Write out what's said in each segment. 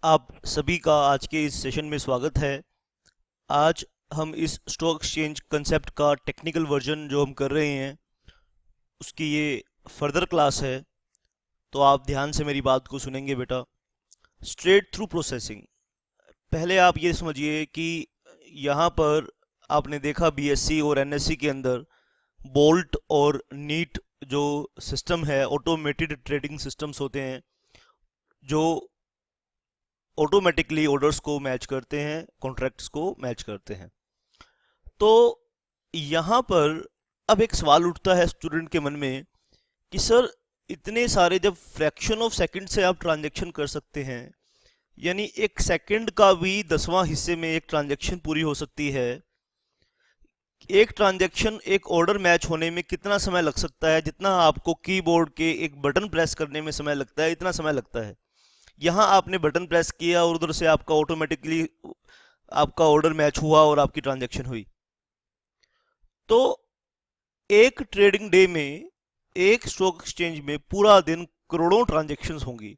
आप सभी का आज के इस सेशन में स्वागत है। आज हम इस स्टॉक एक्सचेंज कंसेप्ट का टेक्निकल वर्जन जो हम कर रहे हैं उसकी ये फर्दर क्लास है। तो आप ध्यान से मेरी बात को सुनेंगे बेटा। स्ट्रेट थ्रू प्रोसेसिंग, पहले आप ये समझिए कि यहाँ पर आपने देखा बीएससी और एनएससी के अंदर बोल्ट और नीट जो सिस्टम है, ऑटोमेटेड ट्रेडिंग सिस्टम्स होते हैं जो ऑटोमेटिकली ऑर्डर्स को मैच करते हैं, कॉन्ट्रैक्ट्स को मैच करते हैं। तो यहाँ पर अब एक सवाल उठता है स्टूडेंट के मन में कि सर इतने सारे, जब फ्रैक्शन ऑफ सेकंड से आप ट्रांजैक्शन कर सकते हैं, यानी एक सेकंड का भी 10वां हिस्से में एक ट्रांजैक्शन पूरी हो सकती है। एक ट्रांजैक्शन, एक ऑर्डर मैच होने में कितना समय लग सकता है? जितना आपको कीबोर्ड के एक बटन प्रेस करने में समय लगता है, इतना समय लगता है। यहाँ आपने बटन प्रेस किया और उधर से आपका ऑटोमेटिकली आपका ऑर्डर मैच हुआ और आपकी ट्रांजैक्शन हुई। तो एक ट्रेडिंग डे में, एक स्टॉक एक्सचेंज में पूरा दिन करोड़ों ट्रांजैक्शंस होंगी,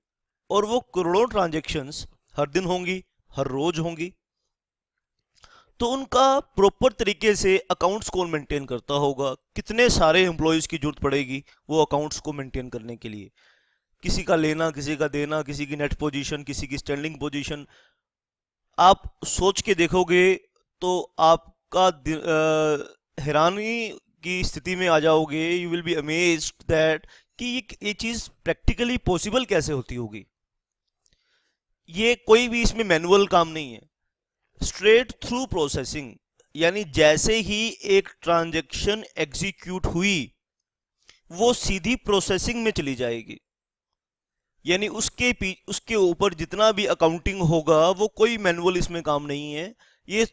और वो करोड़ों ट्रांजैक्शंस हर दिन होंगी, हर रोज होंगी। तो उनका प्रॉपर तरीके से अकाउंट्स कौन मेंटेन करता होगा? कितने सारे एम्प्लॉयज की जरूरत पड़ेगी वो अकाउंट्स को मेंटेन करने के लिए? किसी का लेना, किसी का देना, किसी की नेट पोजीशन, किसी की स्टैंडिंग पोजीशन। आप सोच के देखोगे तो आपका हैरानी की स्थिति में आ जाओगे। You will be amazed that कि ये चीज प्रैक्टिकली पॉसिबल कैसे होती होगी। ये कोई भी इसमें मैनुअल काम नहीं है। स्ट्रेट थ्रू प्रोसेसिंग, यानी जैसे ही एक ट्रांजैक्शन एग्जीक्यूट हुई वो सीधी प्रोसेसिंग में चली जाएगी। यानी उसके ऊपर जितना भी अकाउंटिंग होगा वो कोई मैनुअल इसमें काम नहीं है। ये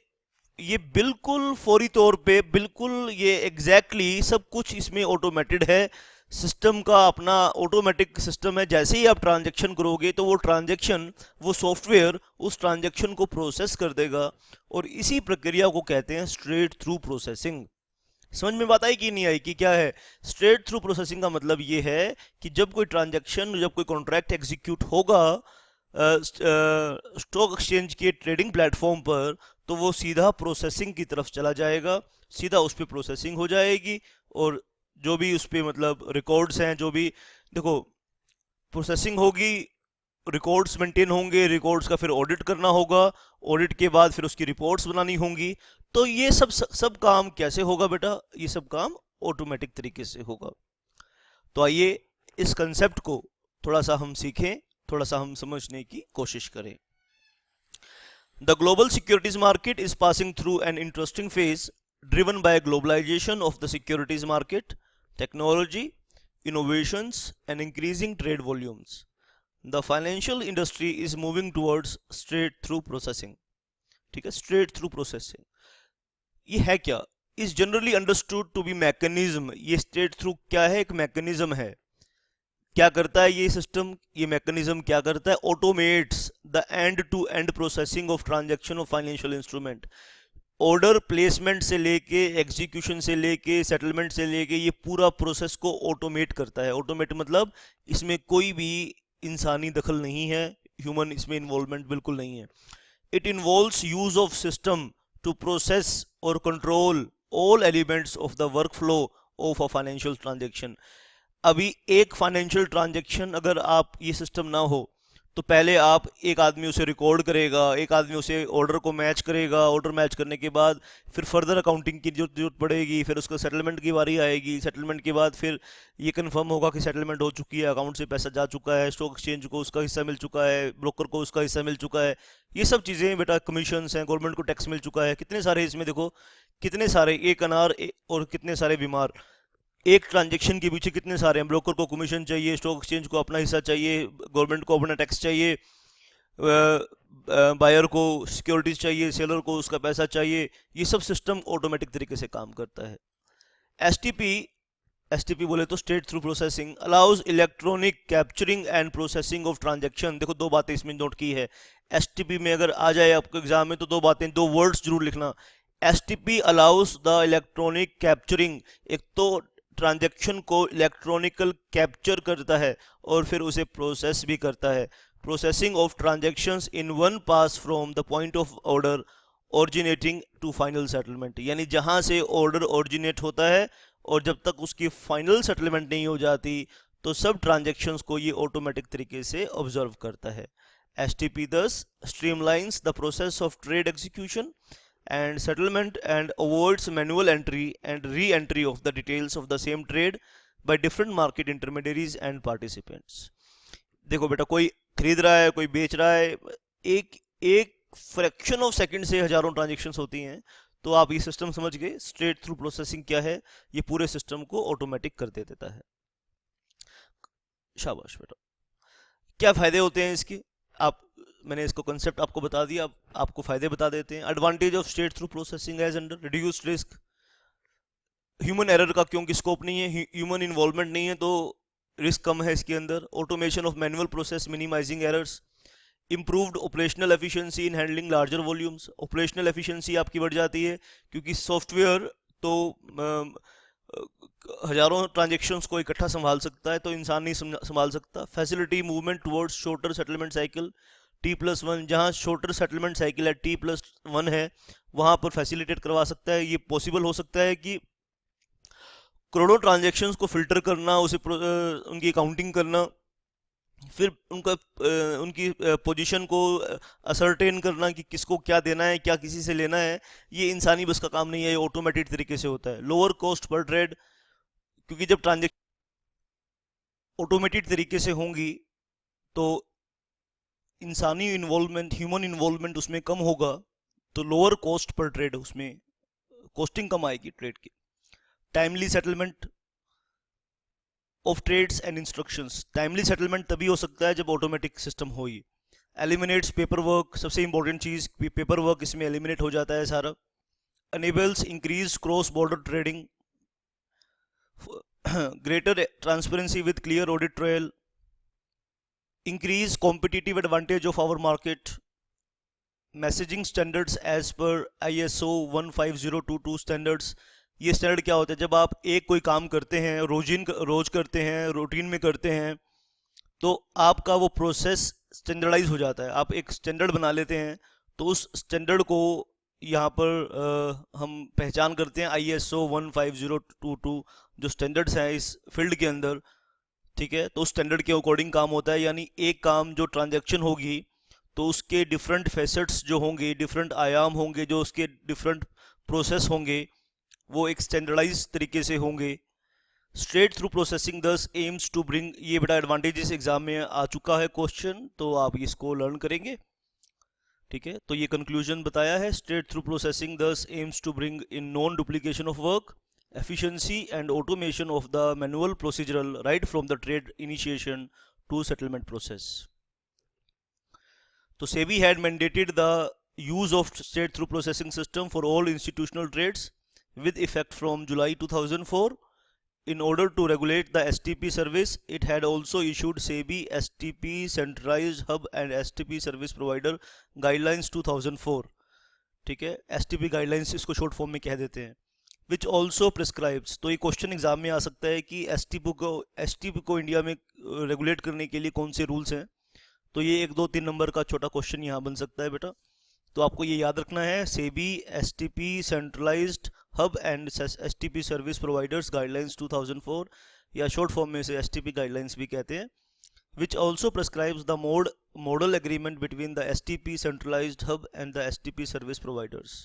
ये बिल्कुल फौरी तौर पे, बिल्कुल ये एग्जैक्टली सब कुछ इसमें ऑटोमेटेड है। सिस्टम का अपना ऑटोमेटिक सिस्टम है। जैसे ही आप ट्रांजैक्शन करोगे तो वो ट्रांजैक्शन, वो सॉफ्टवेयर उस ट्रांजैक्शन को प्रोसेस कर देगा, और इसी प्रक्रिया को कहते हैं स्ट्रेट थ्रू प्रोसेसिंग। समझ में बात आई कि नहीं आई कि क्या है स्ट्रेट थ्रू प्रोसेसिंग? का मतलब ये है कि जब कोई ट्रांजैक्शन, जब कोई कॉन्ट्रैक्ट एग्जीक्यूट होगा स्टॉक एक्सचेंज के ट्रेडिंग प्लेटफॉर्म पर, तो वो सीधा प्रोसेसिंग की तरफ चला जाएगा, सीधा उस पर प्रोसेसिंग हो जाएगी। और जो भी उस पर मतलब रिकॉर्ड्स हैं, जो भी, देखो, प्रोसेसिंग होगी, रिकॉर्ड्स मेंटेन होंगे, रिकॉर्ड्स का फिर ऑडिट करना होगा, ऑडिट के बाद फिर उसकी रिपोर्ट्स बनानी होंगी। तो ये सब काम कैसे होगा बेटा? ये सब काम ऑटोमेटिक तरीके से होगा। तो आइए इस कंसेप्ट को थोड़ा सा हम सीखें, थोड़ा सा हम समझने की कोशिश करें। The global securities market is passing through an interesting phase driven by globalization of the securities market, technology, innovations, and increasing trade volumes. The financial industry is moving towards straight through processing. ठीक है, straight through processing ये है क्या? Is generally understood to be mechanism. ये straight through क्या है? एक mechanism है। क्या करता है ये सिस्टम, ये मैकेनिज्म क्या करता है? Automates the end to end processing of transaction of financial instrument. Order placement से लेके, एग्जीक्यूशन से लेके, सेटलमेंट से लेके, ये पूरा प्रोसेस को ऑटोमेट करता है। ऑटोमेट मतलब इसमें कोई भी इंसानी दखल नहीं है, ह्यूमन इसमें इन्वॉल्वमेंट बिल्कुल नहीं है। It involves use of system to process और control all elements of the work flow of a financial transaction. अभी एक फाइनेंशियल ट्रांजेक्शन अगर आप ये सिस्टम ना हो तो पहले आप, एक आदमी उसे रिकॉर्ड करेगा, एक आदमी उसे ऑर्डर को मैच करेगा, ऑर्डर मैच करने के बाद फिर फर्दर अकाउंटिंग की जरूरत पड़ेगी, फिर उसका सेटलमेंट की बारी आएगी, सेटलमेंट के बाद फिर ये कंफर्म होगा कि सेटलमेंट हो चुकी है, अकाउंट से पैसा जा चुका है, स्टॉक एक्सचेंज को उसका हिस्सा मिल चुका है, ब्रोकर को उसका हिस्सा मिल चुका है। ये सब चीज़ें बेटा, कमीशन हैं, गवर्नमेंट को टैक्स मिल चुका है, कितने सारे इसमें देखो, कितने सारे, एक अनार और कितने सारे बीमार। एक ट्रांजेक्शन के पीछे कितने सारे हैं, ब्रोकर को कमीशन चाहिए, स्टॉक एक्सचेंज को अपना हिस्सा चाहिए, गवर्नमेंट को अपना टैक्स चाहिए, बायर को सिक्योरिटीज चाहिए, सेलर को उसका पैसा चाहिए। ये सब सिस्टम ऑटोमेटिक तरीके से काम करता है। एसटीपी, एसटीपी बोले तो straight through processing, allows electronic capturing and processing of transaction. देखो दो बातें इसमें नोट की है। एसटीपी में अगर आ जाए आपको एग्जाम में तो दो बातें, दो वर्ड्स जरूर लिखना। STP allows the electronic capturing, एक तो ट्रांजैक्शन को इलेक्ट्रॉनिकल कैप्चर करता है और फिर उसे प्रोसेस भी करता है। processing of transactions in one pass from the point of order originating to final settlement, यानी जहां से ऑर्डर ओरिजिनेट होता है और जब तक उसकी फाइनल सेटलमेंट नहीं हो जाती तो सब ट्रांजेक्शन्स को ये ऑटोमेटिक तरीके से ऑब्जर्व करता है। STP thus streamlines the process of trade execution and settlement and avoids manual entry and re-entry of the details of the same trade by different market intermediaries and participants। देखो बेटा, कोई खरीद रहा है, कोई बेच रहा है, एक एक फ्रैक्शन ऑफ सेकंड से हजारों ट्रांजेक्शन्स होती हैं। तो आप ये सिस्टम समझ गए, स्ट्रेट थ्रू प्रोसेसिंग क्या है, ये पूरे सिस्टम को ऑटोमेटिक कर देता है। शाबाश बेटा। क्या फायदे होते हैं इसके, आप मैंने इसको कंसेप्ट आपको बता दिया, अब आपको फायदे बता देते हैं। Advantage of straight through processing as under reduced risk, human error का क्योंकि स्कोप नहीं है, ह्यूमन इन्वॉल्वमेंट नहीं है, तो रिस्क कम है इसके अंदर। Automation of manual process minimising errors, improved operational efficiency in handling larger volumes, operational efficiency आपकी बढ़ जाती है क्योंकि सॉफ्टवेयर तो हजारों ट्रांजेक्शन्स को इकट्ठा संभाल सकता है, तो इंसान नहीं संभाल सकता। Facility movement towards shorter settlement cycle T+1, जहाँ शॉर्टर सेटलमेंट साइकिल है T+1 है, वहाँ पर फैसिलिटेट करवा सकता है। ये पॉसिबल हो सकता है कि करोड़ों ट्रांजेक्शन्स को फिल्टर करना, उसे उनकी अकाउंटिंग करना, फिर उनकी पोजीशन को असर्टेन करना कि किसको क्या देना है, क्या किसी से लेना है, ये इंसानी बस का काम नहीं है, ये ऑटोमेटेड तरीके से होता है। लोअर कॉस्ट पर ट्रेड, क्योंकि जब ट्रांजेक्शन ऑटोमेटेड तरीके से होंगी तो इंसानी इन्वॉल्वमेंट, ह्यूमन इन्वॉल्वमेंट उसमें कम होगा, तो लोअर कॉस्ट पर ट्रेड, उसमें कॉस्टिंग कम आएगी ट्रेड की। Timely settlement of trades and instructions, timely settlement तभी हो सकता है जब ऑटोमेटिक सिस्टम हो ही। एलिमिनेट्स पेपर वर्क, सबसे इंपॉर्टेंट चीज पेपर वर्क इसमें एलिमिनेट हो जाता है सारा। enables increased cross border trading, greater transparency with clear audit trail, increase competitive advantage of our market, messaging standards as per ISO 15022 standards। ये स्टैंडर्ड क्या होता है, जब आप एक कोई काम करते हैं, रोज करते हैं, रूटीन में करते हैं, तो आपका वो प्रोसेस स्टैंडर्डाइज हो जाता है। आप एक स्टैंडर्ड बना लेते हैं, तो उस स्टैंडर्ड को यहाँ पर हम पहचान करते हैं ISO 15022 जो स्टैंडर्ड्स हैं इस फील्ड के अंदर, ठीक है। तो उस स्टैंडर्ड के अकॉर्डिंग काम होता है, यानी एक काम जो ट्रांजैक्शन होगी तो उसके डिफरेंट फैसेट्स जो होंगे, डिफरेंट आयाम होंगे, जो उसके डिफरेंट प्रोसेस होंगे, वो एक स्टैंडर्डाइज तरीके से होंगे। Straight through processing thus aims to bring, ये बड़ा एडवांटेजेस एग्जाम में आ चुका है क्वेश्चन, तो आप इसको लर्न करेंगे, ठीक है। तो ये कंक्लूजन बताया है, straight through processing thus aims to bring in non duplication of work, efficiency and automation of the manual procedural right from the trade initiation to settlement process. So SEBI had mandated the use of straight through processing system for all institutional trades with effect from July 2004. In order to regulate the STP service, it had also issued SEBI STP Centralized Hub and STP Service Provider Guidelines 2004, ठीक है। STP Guidelines इसको short form में कह देते हैं, which also prescribes। तो ये question exam में आ सकता है कि STP को इंडिया में रेगुलेट करने के लिए कौन से रूल्स हैं, तो ये 1 2 3 नंबर का छोटा क्वेश्चन यहाँ बन सकता है बेटा। तो आपको ये याद रखना है, SEBI STP centralised hub and STP service providers guidelines 2004, या शॉर्ट फॉर्म में से STP गाइडलाइंस भी कहते हैं, which also prescribes the model agreement between the STP centralized hub and the STP service providers.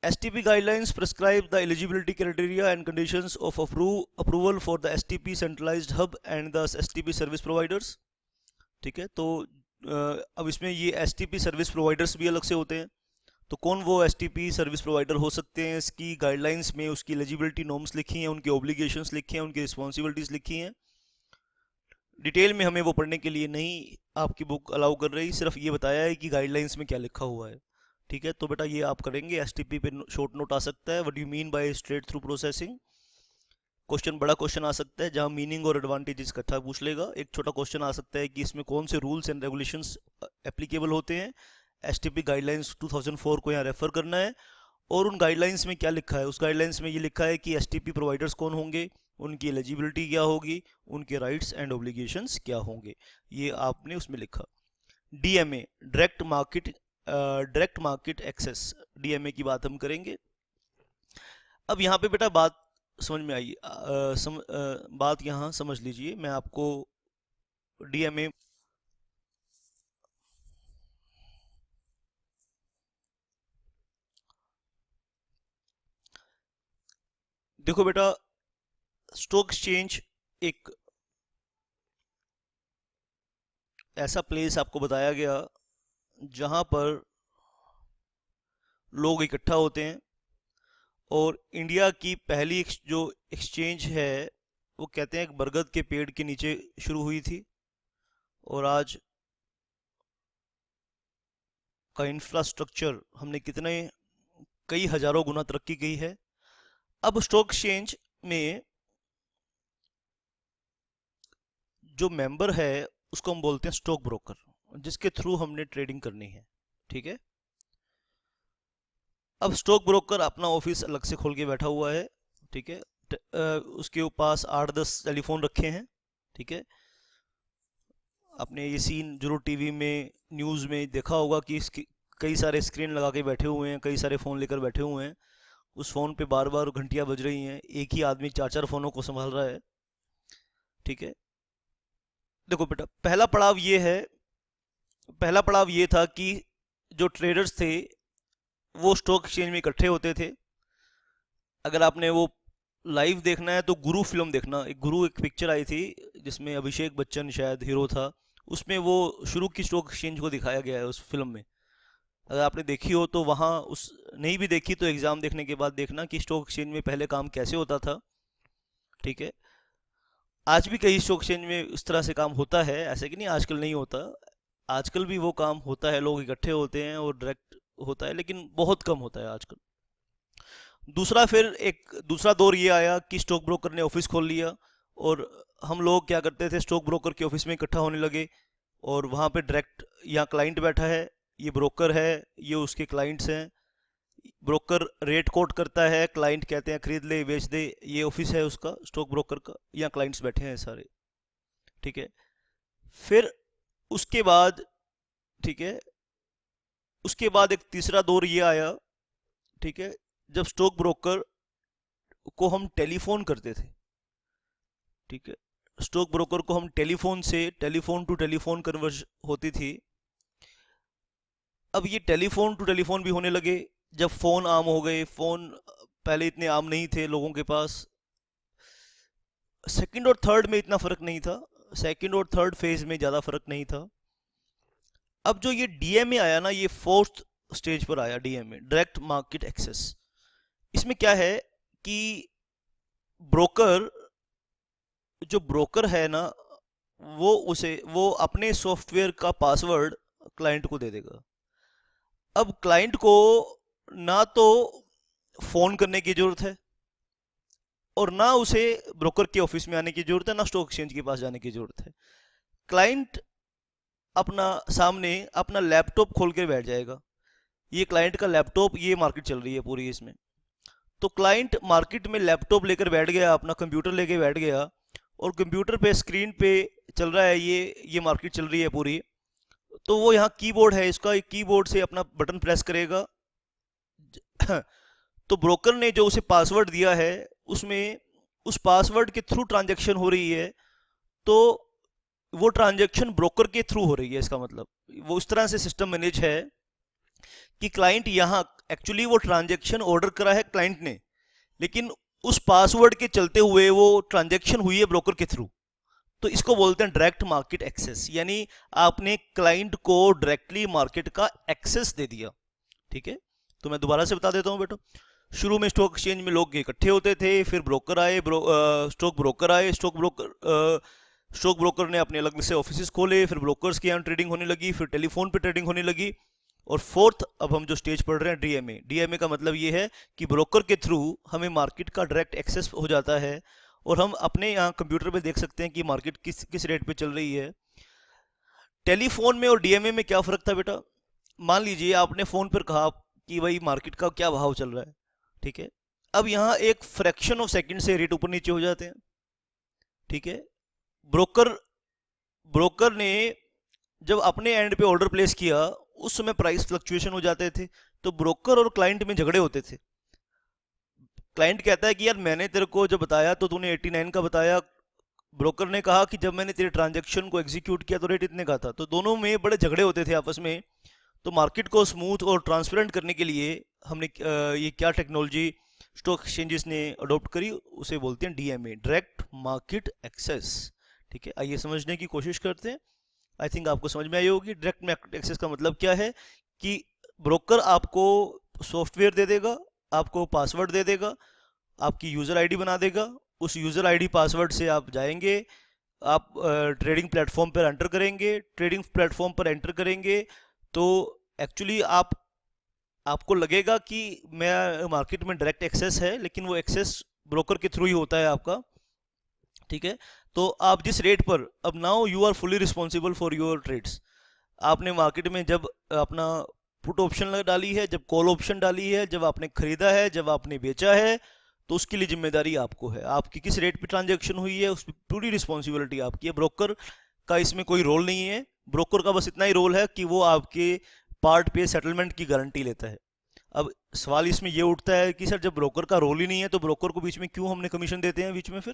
STP guidelines prescribe the eligibility criteria and conditions of approval for the STP centralized hub and the STP service providers, ठीक है। तो अब इसमें ये STP service providers भी अलग से होते हैं, तो कौन वो STP सर्विस प्रोवाइडर हो सकते हैं, इसकी गाइडलाइंस में उसकी एलिजिबिलिटी नॉर्म्स लिखी हैं, उनके ऑब्लिगेशंस लिखे हैं, उनकी रिस्पॉन्सिबिलिटीज लिखी हैं। डिटेल में हमें वो पढ़ने के लिए नहीं आपकी बुक अलाउ कर रही, सिर्फ ये बताया है कि गाइडलाइंस में क्या लिखा हुआ है, ठीक है। तो बेटा ये आप करेंगे, STP पे शॉर्ट नोट आ सकता है, what do you mean by straight through processing. Question बड़ा क्वेश्चन आ सकता है जहां मीनिंग और एडवांटेजेस इकट्ठा पूछ लेगा। एक छोटा क्वेश्चन आ सकता है कि इसमें कौन से रूल्स एंड रेगुलेशंस एप्लीकेबल होते हैं, STP गाइडलाइंस 2004 को यहाँ रेफर करना है, और उन गाइडलाइंस में क्या लिखा है। उस गाइडलाइंस में ये लिखा है कि STP प्रोवाइडर्स कौन होंगे, उनकी एलिजिबिलिटी क्या होगी, उनके राइट्स एंड ऑब्लिगेशंस क्या होंगे, ये आपने उसमें लिखा। DMA, direct market access, DMA की बात हम करेंगे। अब यहाँ पे बेटा बात समझ में आई, बात यहाँ समझ लीजिए, मैं आपको डीएमए, देखो बेटा, स्टॉक एक्सचेंज एक ऐसा प्लेस आपको बताया गया जहां पर लोग इकट्ठा होते हैं, और इंडिया की पहली जो एक्सचेंज है वो कहते हैं एक बरगद के पेड़ के नीचे शुरू हुई थी, और आज का इंफ्रास्ट्रक्चर हमने कितने कई हजारों गुना तरक्की की है। अब स्टॉक एक्सचेंज में जो मेंबर है उसको हम बोलते हैं स्टॉक ब्रोकर, जिसके थ्रू हमने ट्रेडिंग करनी है, ठीक है। अब स्टॉक ब्रोकर अपना ऑफिस अलग से खोल के बैठा हुआ है, ठीक है। उसके पास 8-10 टेलीफोन रखे हैं, ठीक है। आपने ये सीन जरूर टीवी में न्यूज़ में देखा होगा कि इसकी कई सारे स्क्रीन लगा के बैठे हुए हैं, कई सारे फ़ोन लेकर बैठे हुए हैं, उस फ़ोन पे बार बार घंटियां बज रही हैं, एक ही आदमी 4-4 फ़ोनों को संभाल रहा है, ठीक है। देखो बेटा, पहला पड़ाव ये था कि जो ट्रेडर्स थे वो स्टॉक एक्सचेंज में इकट्ठे होते थे। अगर आपने वो लाइव देखना है तो गुरु फिल्म देखना, एक पिक्चर आई थी जिसमें अभिषेक बच्चन शायद हीरो था, उसमें वो शुरू की स्टॉक एक्सचेंज को दिखाया गया है उस फिल्म में। अगर आपने देखी हो तो वहाँ उस, नहीं भी देखी तो एग्ज़ाम देखने के बाद देखना कि स्टॉक एक्सचेंज में पहले काम कैसे होता था, ठीक है। आज भी कई स्टॉक एक्सचेंज में इस तरह से काम होता है, ऐसे कि नहीं आजकल नहीं होता, आजकल भी वो काम होता है, लोग इकट्ठे होते हैं और डायरेक्ट होता है, लेकिन बहुत कम होता है आजकल। दूसरा दौर ये आया कि स्टॉक ब्रोकर ने ऑफिस खोल लिया, और हम लोग क्या करते थे, स्टॉक ब्रोकर के ऑफिस में इकट्ठा होने लगे, और वहाँ पे डायरेक्ट, यहाँ क्लाइंट बैठा है, ये ब्रोकर है, ये उसके क्लाइंट्स हैं, ब्रोकर रेट कोट करता है, क्लाइंट कहते हैं खरीद ले बेच दे, ये ऑफिस है उसका स्टॉक ब्रोकर का, यहाँ क्लाइंट्स बैठे हैं सारे, ठीक है। फिर उसके बाद, ठीक है, उसके बाद एक तीसरा दौर ये आया, ठीक है, जब स्टॉक ब्रोकर को हम टेलीफोन करते थे, ठीक है, स्टॉक ब्रोकर को हम टेलीफोन टू टेलीफोन कन्वर्ज होती थी। अब ये टेलीफोन टू टेलीफोन भी होने लगे जब फोन आम हो गए। फोन पहले इतने आम नहीं थे लोगों के पास, सेकंड और थर्ड में इतना फर्क नहीं था, सेकंड और थर्ड फेज में ज़्यादा फर्क नहीं था। अब जो ये डीएमए आया ना, ये फोर्थ स्टेज पर आया, डीएमए, डायरेक्ट मार्केट एक्सेस। इसमें क्या है कि ब्रोकर, जो ब्रोकर है ना, वो अपने सॉफ्टवेयर का पासवर्ड क्लाइंट को दे देगा। अब क्लाइंट को ना तो फोन करने की जरूरत है, और ना उसे ब्रोकर के ऑफिस में आने की जरूरत है, ना स्टॉक एक्सचेंज के पास जाने की जरूरत है। क्लाइंट अपना सामने अपना लैपटॉप खोल कर बैठ जाएगा, ये क्लाइंट का लैपटॉप, ये मार्केट चल रही है पूरी इसमें। तो क्लाइंट मार्केट में लैपटॉप लेकर बैठ गया, अपना कंप्यूटर लेकर बैठ गया, और कंप्यूटर पे स्क्रीन पे चल रहा है, ये मार्केट चल रही है पूरी। तो वो यहाँ कीबोर्ड है इसका, कीबोर्ड से अपना बटन प्रेस करेगा। तो ब्रोकर ने जो उसे पासवर्ड दिया है, उसमें उस पासवर्ड के थ्रू ट्रांजैक्शन हो रही है, तो वो ट्रांजैक्शन ब्रोकर के थ्रू हो रही है। इसका मतलब वो इस तरह से सिस्टम मैनेज है कि क्लाइंट यहाँ एक्चुअली वो ट्रांजैक्शन ऑर्डर करा है क्लाइंट ने, लेकिन उस पासवर्ड के चलते हुए वो ट्रांजैक्शन हुई है ब्रोकर के थ्रू। तो इसको बोलते हैं डायरेक्ट मार्केट एक्सेस, यानी आपने क्लाइंट को डायरेक्टली मार्केट का एक्सेस दे दिया, ठीक है। तो मैं दोबारा से बता देता हूँ बेटा, शुरू में स्टॉक एक्सचेंज में लोग इकट्ठे होते थे, फिर ब्रोकर आए, स्टॉक ब्रोकर आए, स्टॉक ब्रोकर ने अपने अलग से ऑफिस खोले, फिर ब्रोकर्स के यहाँ ट्रेडिंग होने लगी, फिर टेलीफोन पे ट्रेडिंग होने लगी, और फोर्थ अब हम जो स्टेज पढ़ रहे हैं डीएमए। डीएमए का मतलब ये है कि ब्रोकर के थ्रू हमें मार्केट का डायरेक्ट एक्सेस हो जाता है, और हम अपने यहाँ कंप्यूटर पे देख सकते हैं कि मार्केट किस किस रेट पे चल रही है। टेलीफोन में और डीएमए में क्या फ़र्क था बेटा, मान लीजिए आपने फ़ोन पर कहा कि भाई मार्केट का क्या भाव चल रहा है, ठीक है। अब यहाँ एक फ्रैक्शन ऑफ सेकंड से रेट ऊपर नीचे हो जाते हैं, ठीक है। ब्रोकर ब्रोकर ने जब अपने एंड पे ऑर्डर प्लेस किया, उस समय प्राइस फ्लक्चुएशन हो जाते थे, तो ब्रोकर और क्लाइंट में झगड़े होते थे। क्लाइंट कहता है कि यार मैंने तेरे को जब बताया तो तूने 89 का बताया, ब्रोकर ने कहा कि जब मैंने तेरे ट्रांजैक्शन को एग्जीक्यूट किया तो रेट इतने का था। तो दोनों में बड़े झगड़े होते थे आपस में। तो मार्केट को स्मूथ और ट्रांसपेरेंट करने के लिए हमने ये क्या टेक्नोलॉजी स्टॉक एक्सचेंजेस ने अडॉप्ट करी, उसे बोलते हैं डीएमए, डायरेक्ट मार्केट एक्सेस। ठीक है, आइए समझने की कोशिश करते हैं। आई थिंक आपको समझ में आई होगी डायरेक्ट मार्केट एक्सेस का मतलब क्या है। कि ब्रोकर आपको सॉफ्टवेयर दे देगा, आपको पासवर्ड दे देगा, आपकी यूज़र आईडी बना देगा। उस यूज़र आईडी पासवर्ड से आप जाएंगे, आप ट्रेडिंग प्लेटफॉर्म पर एंटर करेंगे। ट्रेडिंग प्लेटफॉर्म पर एंटर करेंगे तो एक्चुअली आपको लगेगा कि मैं मार्केट में डायरेक्ट एक्सेस है, लेकिन वो एक्सेस ब्रोकर के थ्रू ही होता है आपका। ठीक है, तो आप जिस रेट पर, अब now you are fully responsible for your trades. आपने मार्केट में जब अपना पुट ऑप्शन डाली है, जब कॉल ऑप्शन डाली है, जब आपने खरीदा है, जब आपने बेचा है, तो उसके लिए जिम्मेदारी आपको है। आपकी किस रेट पे ट्रांजैक्शन हुई है, उस पर पूरी रिस्पॉन्सिबिलिटी आपकी है। ब्रोकर का इसमें कोई रोल नहीं है। ब्रोकर का बस इतना ही रोल है कि वो आपके पार्ट पे सेटलमेंट की गारंटी लेता है। अब सवाल इसमें ये उठता है कि सर जब ब्रोकर का रोल ही नहीं है तो ब्रोकर को बीच में क्यों हमने कमीशन देते हैं बीच में? फिर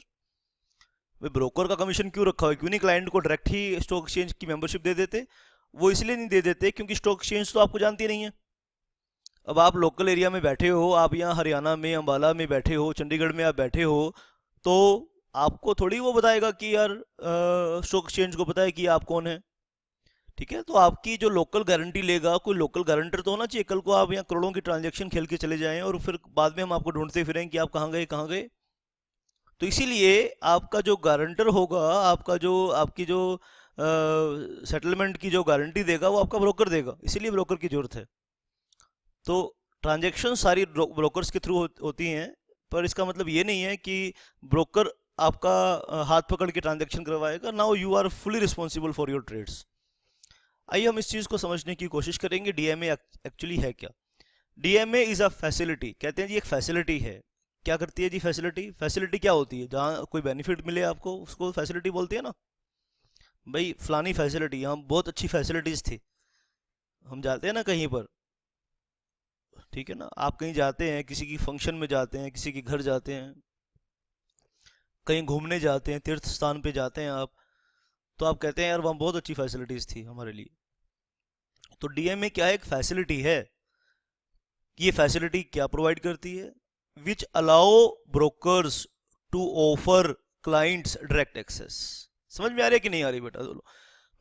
भाई ब्रोकर का कमीशन क्यों रखा हुआ है? क्यों नहीं क्लाइंट को डायरेक्ट ही स्टॉक एक्सचेंज की मेंबरशिप दे देते? वो इसलिए नहीं दे देते क्योंकि स्टॉक एक्सचेंज तो आपको जानती नहीं है। अब आप लोकल एरिया में बैठे हो, आप यहाँ हरियाणा में अंबाला में बैठे हो, चंडीगढ़ में आप बैठे हो, तो आपको थोड़ी वो बताएगा कि यार स्टॉक एक्सचेंज को पता है कि आप कौन है। ठीक है, तो आपकी जो लोकल गारंटी लेगा, कोई लोकल गारंटर तो होना चाहिए। कल को आप यहाँ करोड़ों की ट्रांजैक्शन खेल के चले जाएं और फिर बाद में हम आपको ढूंढते फिरें कि आप कहाँ गए कहाँ गए। तो इसीलिए आपका जो गारंटर होगा, आपका जो आपकी जो सेटलमेंट की जो गारंटी देगा वो आपका ब्रोकर देगा, इसीलिए ब्रोकर की जरूरत है। तो ट्रांजैक्शन सारी ब्रोकर्स के थ्रू होती हैं, पर इसका मतलब ये नहीं है कि ब्रोकर आपका हाथ पकड़ के ट्रांजैक्शन करवाएगा। Now you are fully responsible for your trades. आइए हम इस चीज़ को समझने की कोशिश करेंगे, डीएमए एक्चुअली है क्या। DMA is a facility. कहते हैं जी एक फैसिलिटी है। क्या करती है जी फैसिलिटी? फैसिलिटी क्या होती है? जहाँ कोई बेनिफिट मिले आपको, उसको फैसिलिटी बोलते हैं ना। भाई फलानी फैसिलिटी, यहाँ बहुत अच्छी फैसिलिटीज़ थी। हम जाते हैं ना कहीं पर, ठीक है ना, आप कहीं जाते हैं, किसी की फंक्शन में जाते हैं, किसी के घर जाते हैं, कहीं घूमने जाते हैं, तीर्थ स्थान पे जाते हैं आप, तो आप कहते हैं यार वहाँ बहुत अच्छी फैसिलिटीज़ थी हमारे लिए। तो डीएमए क्या है? एक फैसिलिटी है। ये फैसिलिटी क्या प्रोवाइड करती है? Which allow brokers to offer clients direct access. समझ में आ रही है कि नहीं आ रही बेटा? बोलो,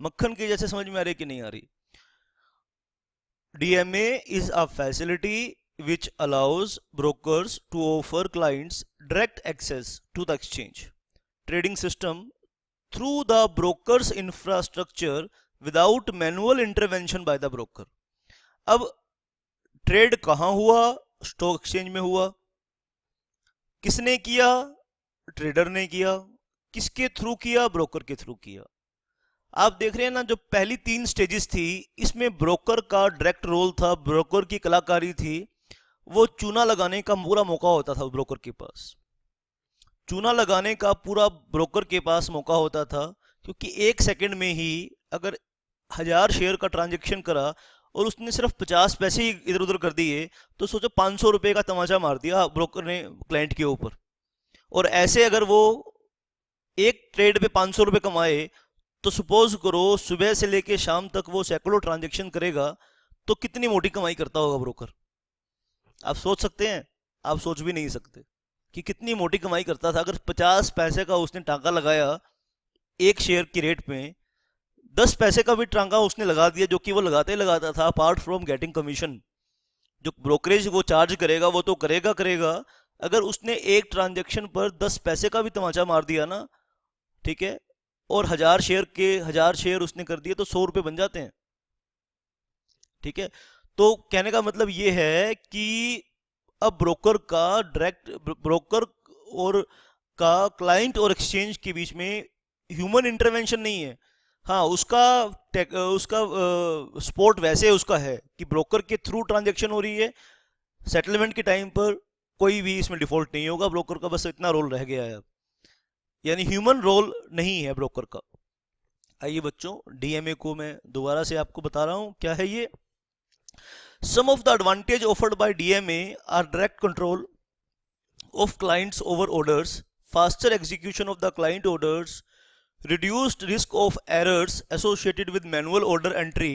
मक्खन के जैसे समझ में आ रही है कि नहीं आ रही? DMA is a facility which allows brokers to offer clients direct access to the exchange trading system through the broker's infrastructure without manual intervention by the broker। अब ट्रेड कहाँ हुआ? स्टॉक एक्सचेंज में हुआ। किसने किया? ट्रेडर ने किया। किसके थ्रू किया? ब्रोकर के थ्रू किया। आप देख रहे हैं ना, जो पहली 3 स्टेजेस थी, इसमें ब्रोकर का डायरेक्ट रोल था, ब्रोकर की कलाकारी थी। वो चूना लगाने का पूरा मौका होता था ब्रोकर के पास। चूना लगाने का पूरा ब्रोकर के पास मौका होता था, क्योंकि 1 सेकंड में ही अगर 1000 शेयर का ट्रांजैक्शन करा और उसने सिर्फ 50 पैसे ही इधर उधर कर दिए, तो सोचो 500 रुपए का तमाचा मार दिया ब्रोकर ने क्लाइंट के ऊपर। और ऐसे अगर वो एक ट्रेड पे 500 रुपए कमाए, तो सपोज करो सुबह से लेके शाम तक वो सैकड़ों ट्रांजैक्शन करेगा, तो कितनी मोटी कमाई करता होगा ब्रोकर? आप सोच सकते हैं? आप सोच भी नहीं सकते कि कितनी मोटी कमाई करता था। अगर 50 पैसे का उसने टाका लगाया एक शेयर की रेट में, 10 पैसे का भी टाका उसने लगा दिया, जो कि वो लगाते ही लगाता था अपार्ट फ्रॉम गेटिंग कमीशन। जो ब्रोकरेज वो चार्ज करेगा वो तो करेगा करेगा, अगर उसने एक ट्रांजैक्शन पर 10 पैसे का भी तमाचा मार दिया ना, ठीक है, और 1000 शेयर उसने कर दिए, तो 100 रुपए बन जाते हैं। ठीक है, तो कहने का मतलब ये है कि अब ब्रोकर और का क्लाइंट और एक्सचेंज के बीच में ह्यूमन इंटरवेंशन नहीं है। हाँ, उसका सपोर्ट वैसे उसका है कि ब्रोकर के थ्रू ट्रांजैक्शन हो रही है। सेटलमेंट के टाइम पर कोई भी इसमें डिफॉल्ट नहीं होगा, ब्रोकर का बस इतना रोल रह गया है। यानी ह्यूमन रोल नहीं है ब्रोकर का। आइए बच्चों, डीएमए को मैं दोबारा से आपको बता रहा हूं क्या है ये। Some of the advantage offered by DMA are direct control of clients over orders, faster execution of the client orders, reduced risk of errors associated with manual order entry,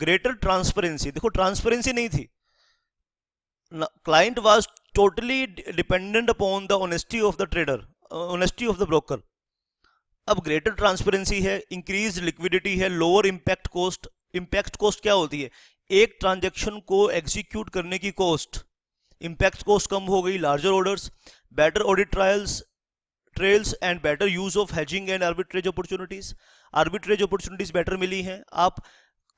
greater transparency। देखो transparency नहीं थी, client was totally dependent upon the honesty of the trader, honesty of the broker। अब greater transparency है, increase liquidity है, lower impact cost. Impact cost क्या होती है? एक ट्रांजेक्शन को एग्जीक्यूट करने की कॉस्ट, इम्पैक्ट कॉस्ट कम हो गई, larger orders, better audit trails and better use of hedging and arbitrage opportunities. Arbitrage opportunities better मिली हैं। आप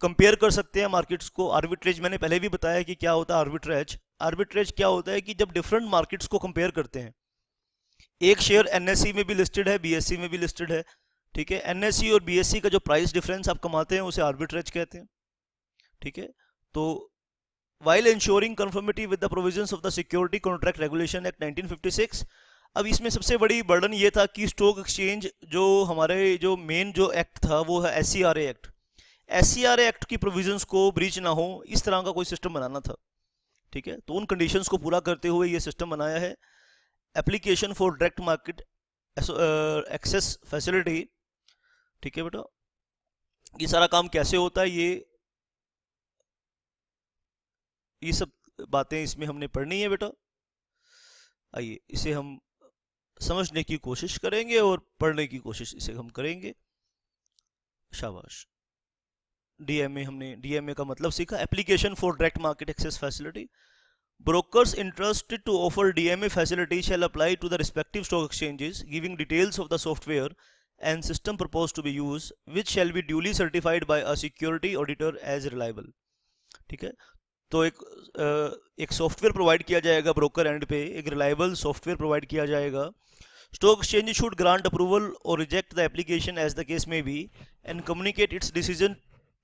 कंपेयर कर सकते हैं मार्केट्स को। आर्बिट्रेज मैंने पहले भी बताया कि क्या होता है आर्बिट्रेज। आर्बिट्रेज क्या होता है कि जब डिफरेंट मार्केट्स को कंपेयर करते हैं, एक शेयर एनएससी में भी लिस्टेड है, बीएससी में भी लिस्टेड है, ठीक है, एनएससी और बीएससी का जो प्राइस डिफरेंस आप कमाते हैं उसे आर्बिट्रेज कहते हैं, ठीक है। तो while ensuring conformity with the provisions of the Security Contract Regulation Act 1956। अब इसमें सबसे बड़ी बर्डन ये था कि स्टॉक एक्सचेंज जो हमारे जो मेन जो एक्ट था वो है एससीआरए एक्ट। एससीआरए एक्ट की प्रोविजंस को ब्रीच ना हो इस तरह का कोई सिस्टम बनाना था, ठीक है। तो उन कंडीशंस को पूरा करते हुए ये सिस्टम बनाया है। Application for direct market access facility, ठीक है बेटा। ये सारा काम कैसे होता है, ये सब बातें इसमें हमने पढ़नी है बेटा। आइए इसे हम समझने की कोशिश करेंगे और पढ़ने की कोशिश इसे हम करेंगे। शाबाश। डीएमए का मतलब सीखा। Application for direct market access facility. Brokers interested to offer DMA facility shall apply to the respective stock exchanges, giving details of the software and system proposed to be used, which shall be duly certified by a security auditor as reliable। ठीक है। तो एक software provide किया जाएगा broker and पे, एक reliable software provide किया जाएगा। Stock exchange should grant approval or reject the application as the case may be and communicate its decision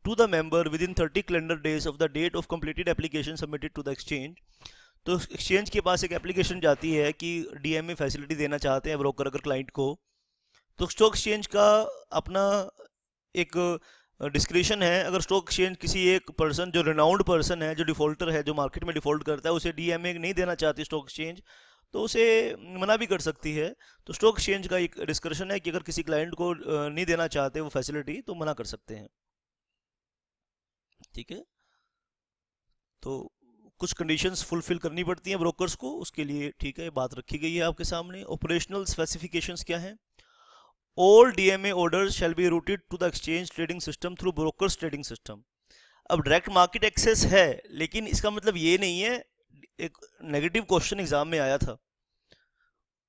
to the member within 30 calendar days of the date of completed application submitted to the exchange। तो exchange के पास एक application जाती है कि DMA facility देना चाहते हैं broker अगर क्लाइंट को, तो स्टॉक एक्सचेंज का अपना एक डिस्क्रिप्शन है। अगर स्टॉक एक्सचेंज किसी एक पर्सन जो रिनाउंड पर्सन है, जो डिफॉल्टर है, जो मार्केट में डिफॉल्ट करता है, उसे डीएमए नहीं देना चाहती स्टॉक एक्सचेंज, तो उसे मना भी कर सकती है। तो स्टॉक एक्सचेंज का एक डिस्क्रिप्शन है कि अगर किसी क्लाइंट को नहीं देना चाहते वो फैसिलिटी, तो मना कर सकते हैं, ठीक है। तो कुछ कंडीशंस फुलफिल करनी पड़ती हैं ब्रोकर्स को, उसके लिए ठीक है बात रखी गई है आपके सामने। ऑपरेशनल स्पेसिफिकेशंस क्या हैं? All DMA orders shall be routed to the exchange trading system through brokers trading system. अब डायरेक्ट मार्केट एक्सेस है, लेकिन इसका मतलब ये नहीं है, एक नेगेटिव क्वेश्चन एग्जाम में आया था।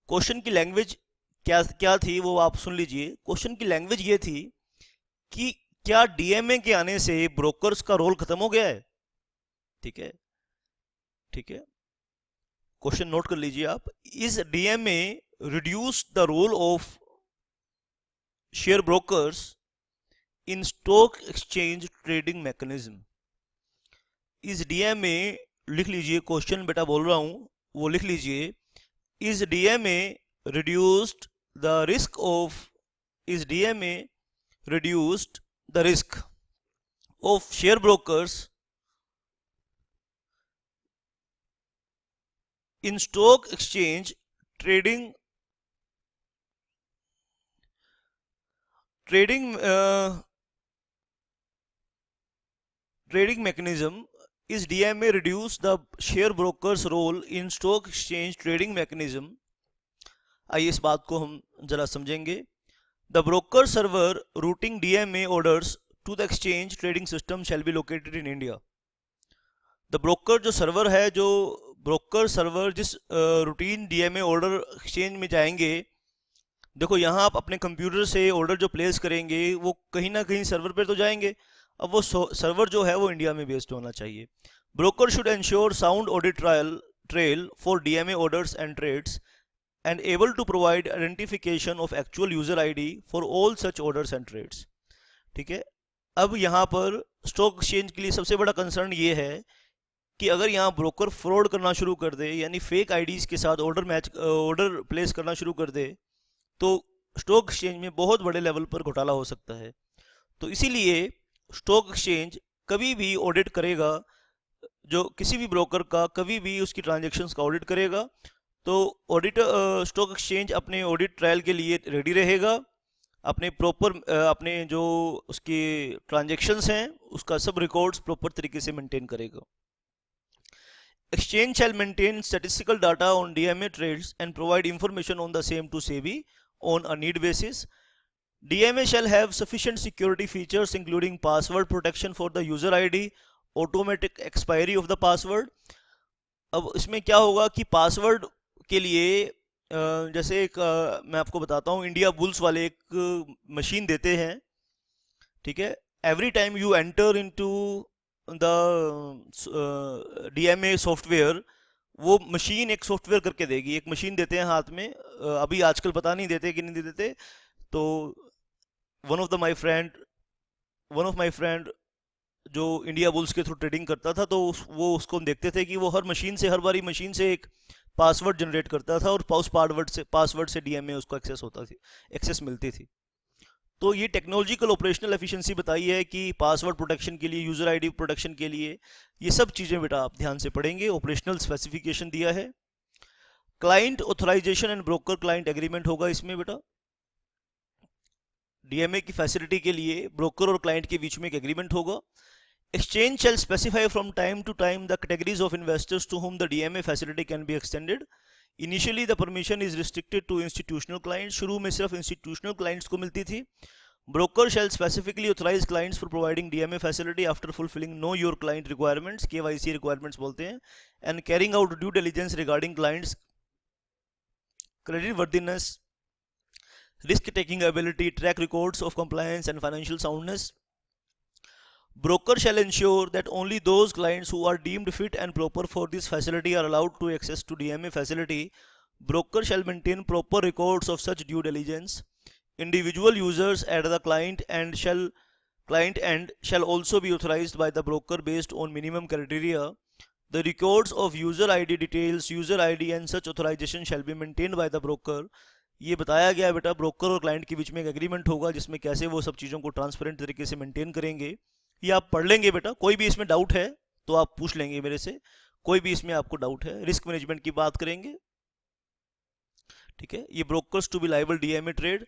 क्वेश्चन की लैंग्वेज क्या क्या थी वो आप सुन लीजिए। क्वेश्चन की लैंग्वेज ये थी कि क्या डीएमए के आने से ब्रोकर्स का रोल खत्म हो गया है, ठीक है, ठीक है। क्वेश्चन नोट कर लीजिए आप। Is DMA reduce the role of share brokers in stock exchange trading mechanism. Is DMA, लिख लीजिए क्वेश्चन बेटा बोल रहा हूं वो लिख लीजिए। Is DMA reduced the risk of, is DMA reduced the risk of share brokers in stock exchange trading mechanism। is DMA reduce the share brokers role in stock exchange trading mechanism। आइए इस बात को हम जरा समझेंगे। The broker server routing DMA orders to the exchange trading system shall be located in India। The broker जो server है, जो ब्रोकर सर्वर जिस रूटीन डीएमए ऑर्डर एक्सचेंज में जाएंगे, देखो यहाँ आप अपने कंप्यूटर से ऑर्डर जो प्लेस करेंगे वो कहीं ना कहीं सर्वर पर तो जाएंगे। अब वो सर्वर जो है वो इंडिया में बेस्ड होना चाहिए। Broker should ensure sound audit trail for DMA orders and trades and able to provide identification of actual user ID for all such orders and trades। ठीक है। अब यहाँ पर स्टॉक एक्सचेंज के लिए सबसे बड़ा कंसर्न ये है कि अगर यहाँ ब्रोकर फ्रॉड करना शुरू कर दे, यानी फेक आईडीज के साथ ऑर्डर प्लेस करना शुरू कर दे, तो स्टॉक एक्सचेंज में बहुत बड़े लेवल पर घोटाला हो सकता है। तो इसीलिए स्टॉक एक्सचेंज कभी भी ऑडिट करेगा, जो किसी भी ब्रोकर का कभी भी उसकी ट्रांजैक्शंस का ऑडिट करेगा, तो ऑडिट स्टॉक एक्सचेंज अपने ऑडिट ट्रायल के लिए रेडी रहेगा। अपने प्रॉपर अपने जो उसके ट्रांजैक्शंस हैं उसका सब रिकॉर्ड्स प्रॉपर तरीके से मेंटेन करेगा। Exchange shall maintain statistical data on DMA trades and provide information on the same to SEBI on a need basis. DMA shall have sufficient security features including password protection for the user ID, automatic expiry of the password. अब इसमें क्या होगा कि password के लिए जैसे एक मैं आपको बताता हूँ, इंडिया बुल्स वाले एक मशीन देते हैं, ठीक है। Every time you enter into the DMA software, वो मशीन एक सॉफ्टवेयर करके देगी, एक मशीन देते हैं हाथ में। अभी आजकल पता नहीं देते कि नहीं देते। तो वन ऑफ माई फ्रेंड जो इंडिया बुल्स के थ्रू ट्रेडिंग करता था, तो वो उसको देखते थे कि वो हर बारी मशीन से एक पासवर्ड जनरेट करता था और उस पासवर्ड से डीएमए उसको एक्सेस मिलती थी। तो ये टेक्नोलॉजिकल ऑपरेशनल एफिशिएंसी बताई है कि पासवर्ड प्रोटेक्शन के लिए, यूजर आईडी प्रोटेक्शन के लिए, ये सब चीज़ें बेटा आप ध्यान से पढ़ेंगे। ऑपरेशनल स्पेसिफिकेशन दिया है। Client authorisation and broker client agreement होगा इसमें बेटा। डीएमए की फैसिलिटी के लिए ब्रोकर और क्लाइंट के बीच में एक एग्रीमेंट होगा। Exchange shall specify from time to time the categories of investors to whom the DMA facility can be extended. Initially the permission is restricted to institutional clients. शुरू में सिर्फ institutional clients को मिलती थी। Broker shall specifically authorize clients for providing DMA facility after fulfilling know your client requirements, KYC requirements बोलते हैं, and carrying out due diligence regarding clients credit worthiness, risk taking ability, track records of compliance and financial soundness. Broker shall ensure that only those clients who are deemed fit and proper for this facility are allowed to access to DMA facility. Broker shall maintain proper records of such due diligence. Individual users at the client end shall also be authorized by the broker based on minimum criteria. The records of user ID details, user ID and such authorization shall be maintained by the broker. ये बताया गया बेटा, broker और client के बीच में एक agreement होगा जिसमें कैसे वो सब चीज़ों को ट्रांसपेरेंट तरीके से मेंटेन करेंगे। ये आप पढ़ लेंगे बेटा। कोई भी इसमें डाउट है तो आप पूछ लेंगे मेरे से, कोई भी इसमें आपको डाउट है। रिस्क मैनेजमेंट की बात करेंगे, ठीक है। ये brokers to be liable DMA trade,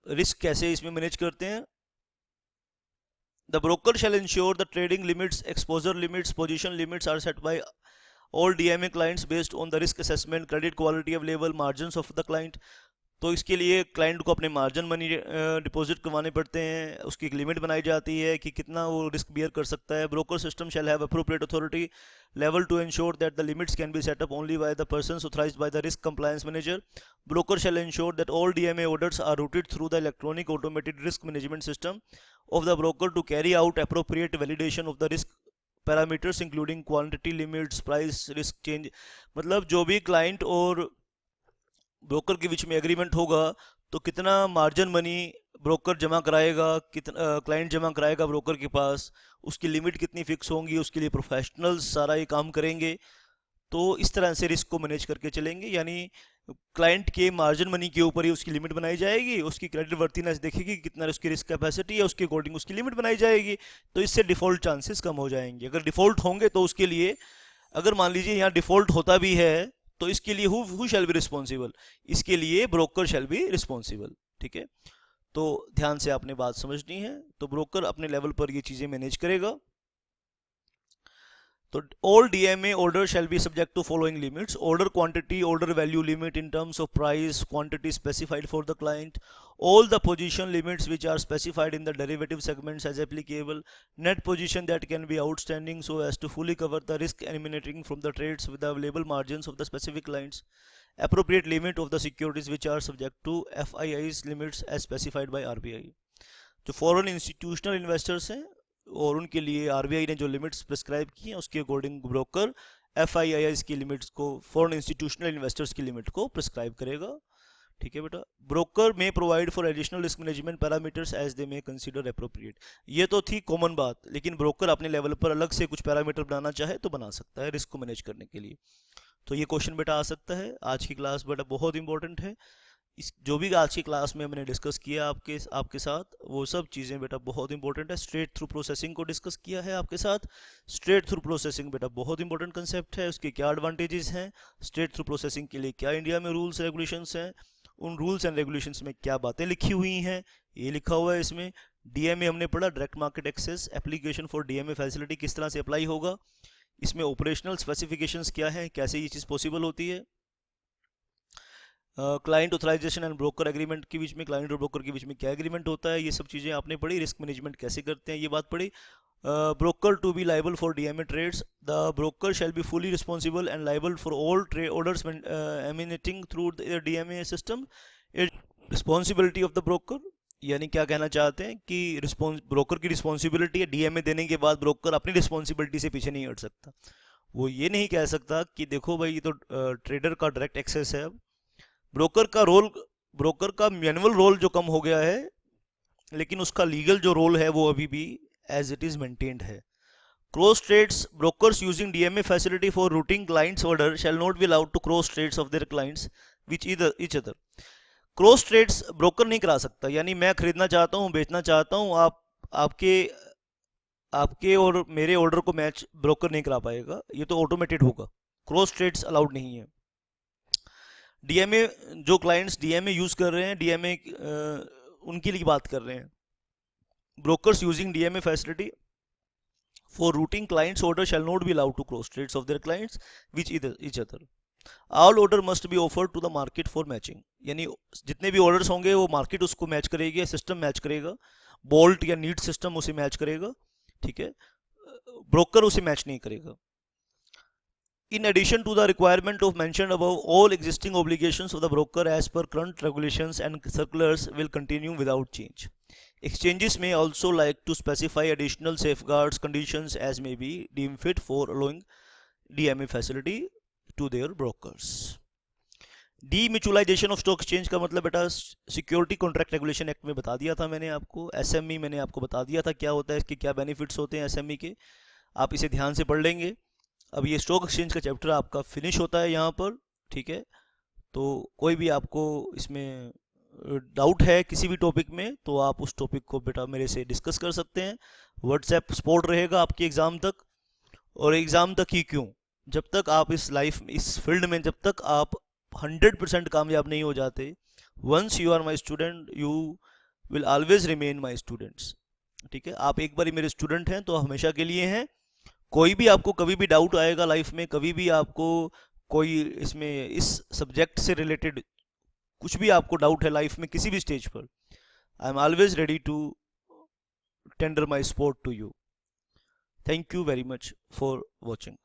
risk कैसे इसमें मैनेज करते हैं। The broker shall ensure the trading limits, exposure limits, position limits are set by all DMA clients based on the risk assessment, credit quality available, margins of the client. तो इसके लिए client को अपने margin money deposit करवाने पड़ते हैं, उसकी एक लिमिट बनाई जाती है कि कितना वो रिस्क बियर कर सकता है। Broker system shall have appropriate authority level to ensure that the limits can be set up only by the persons authorised by the risk compliance manager. Broker shall ensure that all DMA orders are routed through the electronic automated risk management system of the broker to carry out appropriate validation of the risk parameters including quantity, limits, price, risk change. मतलब जो भी client और broker के बीच में agreement होगा तो कितना मार्जिन मनी ब्रोकर जमा कराएगा, कितना क्लाइंट जमा कराएगा ब्रोकर के पास, उसकी लिमिट कितनी फिक्स होंगी, उसके लिए प्रोफेशनल्स सारा ये काम करेंगे। तो इस तरह से रिस्क को मैनेज करके चलेंगे, यानी क्लाइंट के मार्जिन मनी के ऊपर ही उसकी लिमिट बनाई जाएगी, उसकी क्रेडिट वर्थिनेस देखेगी कितना उसकी रिस्क कैपेसिटी है, उसके अकॉर्डिंग उसकी लिमिट बनाई जाएगी। तो इससे डिफ़ॉल्ट चांसेस कम हो जाएंगे। अगर डिफ़ॉल्ट होंगे तो उसके लिए, अगर मान लीजिए यहाँ डिफ़ॉल्ट होता भी है तो इसके लिए हु शैल बी रिस्पॉन्सिबल, इसके लिए ब्रोकर शैल बी रिस्पॉन्सिबल, ठीक है। तो ध्यान से आपने बात समझनी है। तो ब्रोकर अपने लेवल पर ये चीज़ें मैनेज करेगा। तो all DMA orders shall be subject to following limits: order quantity, order value limit in terms of price, quantity specified for the client, all the position limits which are specified in the derivative segments as applicable, net position that can be outstanding so as to fully cover the risk emanating from the trades with the available margins of the specific clients, appropriate limit of the securities which are subject to FII's limits as specified by RBI. जो foreign institutional investors हैं और उनके लिए RBI ने जो limits prescribe की हैं उसके अकॉर्डिंग ब्रोकर एफआईआईएस की लिमिट्स को, फॉरेन इंस्टीट्यूशनल इन्वेस्टर्स की लिमिट को प्रिस्क्राइब करेगा, ठीक है बेटा। Broker may provide for additional risk management parameters as they may consider appropriate. ये तो थी कॉमन बात, लेकिन ब्रोकर अपने लेवल पर अलग से कुछ पैरामीटर बनाना चाहे तो बना सकता है रिस्क को मैनेज करने के लिए। तो ये क्वेश्चन बेटा आ सकता है। आज की क्लास बेटा बहुत इंपॉर्टेंट है, इस जो भी आज की क्लास में हमने डिस्कस किया आपके आपके साथ, वो सब चीज़ें बेटा बहुत इंपॉर्टेंट है। स्ट्रेट थ्रू प्रोसेसिंग को डिस्कस किया है आपके साथ। स्ट्रेट थ्रू प्रोसेसिंग बेटा बहुत इंपॉर्टेंट कंसेप्ट है, उसके क्या एडवांटेजेस हैं, स्ट्रेट थ्रू प्रोसेसिंग के लिए क्या इंडिया में रूल्स रेगुलेशंस हैं, उन रूल्स एंड रेगुलेशंस में क्या बातें लिखी हुई हैं, ये लिखा हुआ है इसमें। डीएमए हमने पढ़ा, direct market access application for DMA facility किस तरह से अप्लाई होगा। इसमें ऑपरेशनल स्पेसिफिकेशंस क्या है, कैसे ये चीज़ पॉसिबल होती है। Client authorisation and broker agreement के बीच में, क्लाइंट और ब्रोकर के बीच में क्या एग्रीमेंट होता है, ये सब चीज़ें आपने पढ़ी। रिस्क मैनेजमेंट कैसे करते हैं, ये बात पढ़ी। Broker to be liable for DMA trades, the broker shall be fully responsible and liable for all trade orders emanating through the DMA system. Responsibility of the broker, यानी क्या कहना चाहते हैं कि ब्रोकर की रिस्पॉन्सिबिलिटी है, डीएमए देने के बाद ब्रोकर अपनी रिस्पॉन्सिबिलिटी से पीछे नहीं हट सकता। वो ये नहीं कह सकता कि देखो भाई ये तो ट्रेडर का डायरेक्ट एक्सेस है। ब्रोकर का रोल, ब्रोकर का मैनुअल रोल जो कम हो गया है, लेकिन उसका लीगल जो रोल है वो अभी भी एज इट इज मेंटेन्ड है। Cross trades, brokers using DMA facility for routing clients order shall not be allowed to cross trades of their clients with each other. Cross trades broker नहीं करा सकता, यानी मैं खरीदना चाहता हूँ, बेचना चाहता हूँ, आपके आपके और मेरे ऑर्डर को मैच ब्रोकर नहीं करा पाएगा, ये तो ऑटोमेटेड होगा। क्रॉस ट्रेड्स अलाउड नहीं है। डीएमए, जो क्लाइंट्स डीएमए यूज कर रहे हैं, डीएमए उनके लिए बात कर रहे हैं। Brokers using DMA facility for routing clients order shall not be allowed to cross trades of their clients with each other. All order must be offered to the market for matching, यानी जितने भी orders होंगे वो market उसको match करेगी, system match करेगा, bolt या need system उसे मैच करेगा, ठीक है, ब्रोकर उसे मैच नहीं करेगा। In addition to the requirement of mentioned above, all existing obligations of the broker as per current regulations and circulars will continue without change. Exchanges may also like to specify additional safeguards conditions as may be deemed fit for allowing DMA facility to their brokers. Demutualisation of stock exchange का मतलब बेटा security contract regulation act में बता दिया था मैंने आपको। SME मैंने आपको बता दिया था क्या होता है, इसके क्या बेनिफिट्स होते हैं एसएमई के, आप इसे ध्यान से पढ़ लेंगे। अब ये स्टॉक एक्सचेंज का चैप्टर आपका फिनिश होता है यहाँ पर, ठीक है। तो कोई भी आपको इसमें डाउट है किसी भी टॉपिक में तो आप उस टॉपिक को बेटा मेरे से डिस्कस कर सकते हैं। व्हाट्सएप सपोर्ट रहेगा आपके एग्ज़ाम तक, और एग्ज़ाम तक ही क्यों, जब तक आप इस लाइफ इस फील्ड में जब तक आप 100% कामयाब नहीं हो जाते, once you are my student you will always remain my students, ठीक है। आप एक बार मेरे स्टूडेंट हैं तो हमेशा के लिए हैं। कोई भी आपको कभी भी डाउट आएगा लाइफ में, कभी भी आपको कोई इसमें इस सब्जेक्ट से रिलेटेड कुछ भी आपको डाउट है लाइफ में किसी भी स्टेज पर, I am always ready to tender my support to you. Thank you very much for watching.